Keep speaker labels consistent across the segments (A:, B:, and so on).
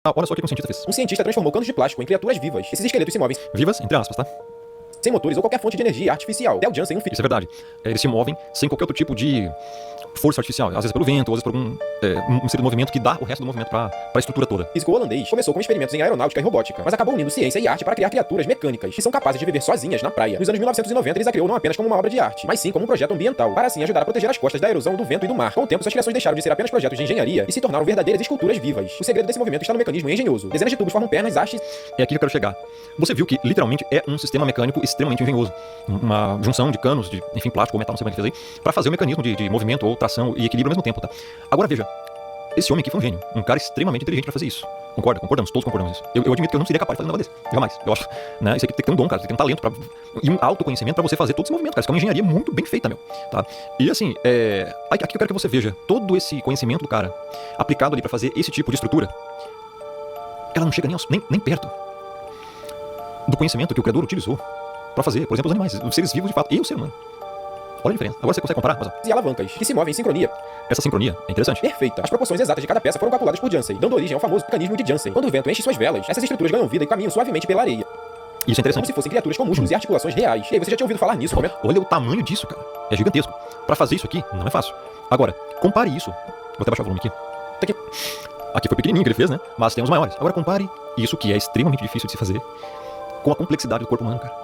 A: Ah, olha só o que um cientista fez.
B: Um cientista transformou canos de plástico em criaturas vivas. Esses esqueletos se movem
A: Vivas, entre aspas, tá?
B: sem motores ou qualquer fonte de energia artificial. Del Jansen, um
A: Isso é verdade. Eles se movem sem qualquer outro tipo de força artificial. Às vezes pelo vento, ou às vezes por um ser de movimento que dá o resto do movimento pra estrutura toda.
B: físico holandês começou com experimentos em aeronáutica e robótica, mas acabou unindo ciência e arte para criar criaturas mecânicas que são capazes de viver sozinhas na praia. Nos anos 1990, eles a criou não apenas como uma obra de arte, mas sim como um projeto ambiental, para assim ajudar a proteger as costas da erosão do vento e do mar. Com o tempo, suas criações deixaram de ser apenas projetos de engenharia e se tornaram verdadeiras esculturas vivas. O segredo desse movimento está no mecanismo engenhoso. Dezenas de tubos formam pernas, hastes.
A: É aqui que eu quero chegar. Você viu que literalmente é um sistema mecânico extremamente engenhoso. Uma junção de canos, de enfim, plástico ou metal, não sei como é que fez aí, pra fazer um mecanismo de movimento ou tração e equilíbrio ao mesmo tempo, tá? Agora veja, esse homem aqui foi um gênio, um cara extremamente inteligente pra fazer isso. Concorda? Concordamos, todos concordamos nisso. Eu admito que eu não seria capaz de fazer um negócio desse. Jamais, eu acho. Né? Isso aqui tem que ter um dom, cara, tem que ter um talento e um autoconhecimento pra você fazer todo esse movimento, cara. Isso é uma engenharia muito bem feita, meu. Tá? E assim, aqui eu quero que você veja todo esse conhecimento do cara aplicado ali pra fazer esse tipo de estrutura. Ela não chega nem perto do conhecimento que o Criador utilizou pra fazer, por exemplo, os animais, os seres vivos de fato, e o ser humano. Olha a diferença. Agora você consegue comparar? Mas,
B: e alavancas, que se movem em sincronia
A: essa sincronia é interessante.
B: perfeita. As proporções exatas de cada peça foram calculadas por Jansen, dando origem ao famoso mecanismo de Jansen. Quando o vento enche suas velas, essas estruturas ganham vida e caminham suavemente pela areia,
A: Isso é
B: como
A: interessante.
B: se fossem criaturas com músculos e articulações reais. E aí, você já tinha ouvido falar nisso?
A: Olha o tamanho disso, cara. É gigantesco. Pra fazer isso aqui, não é fácil. Agora, compare isso. Vou até baixar o volume aqui. Aqui foi pequenininho que ele fez, né? Mas tem os maiores. Agora compare isso, que é extremamente difícil de se fazer, com a complexidade do corpo humano, cara.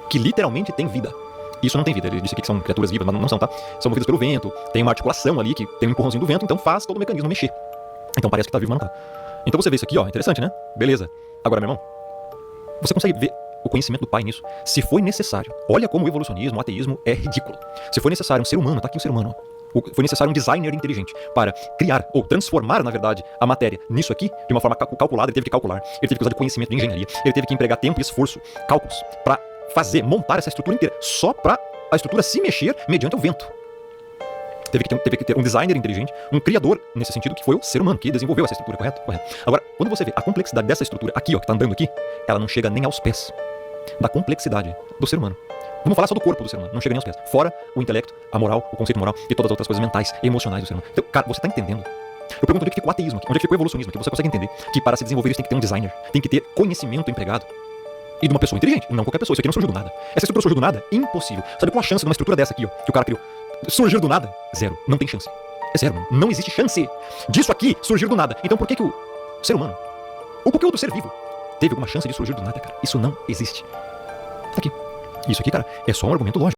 A: Que literalmente tem vida. Isso não tem vida. Ele disse aqui que são criaturas vivas, mas não são, tá? São movidas pelo vento, tem uma articulação ali que tem um empurrãozinho do vento, então faz todo o mecanismo mexer. Então parece que tá vivo, mas não tá. Então você vê isso aqui, ó, interessante, né? Beleza. Agora, meu irmão, você consegue ver o conhecimento do pai nisso? Se foi necessário, olha como o evolucionismo, o ateísmo é ridículo. Se foi necessário um ser humano, tá aqui um ser humano, ó. Foi necessário um designer inteligente para criar, ou transformar, na verdade, a matéria nisso aqui, de uma forma calculada. Ele teve que calcular, ele teve que usar de conhecimento de engenharia, ele teve que empregar tempo e esforço, cálculos, para montar essa estrutura inteira, só para a estrutura se mexer mediante o vento. Teve que ter um designer inteligente, um criador nesse sentido, que foi o ser humano que desenvolveu essa estrutura, correto? Correto. Agora, quando você vê a complexidade dessa estrutura aqui, ó, que tá andando aqui, ela não chega nem aos pés da complexidade do ser humano. Vamos falar só do corpo do ser humano, não chega nem aos pés. Fora o intelecto, a moral, o conceito moral e todas as outras coisas mentais e emocionais do ser humano. Então, cara, você tá entendendo? Eu pergunto onde é que ficou o ateísmo aqui, onde é que ficou o evolucionismo aqui. Você consegue entender que para se desenvolver isso tem que ter um designer, tem que ter conhecimento empregado e de uma pessoa inteligente, não qualquer pessoa. Isso aqui não surgiu do nada. Essa estrutura surgiu do nada? Impossível. Sabe qual a chance de uma estrutura dessa aqui, ó, que o cara criou, surgir do nada? Zero. Não tem chance. É zero, mano. Não existe chance disso aqui surgir do nada. Então por que o ser humano, ou qualquer outro ser vivo, teve alguma chance de surgir do nada, cara? Isso não existe. Tá aqui. Isso aqui, cara, é só um argumento lógico.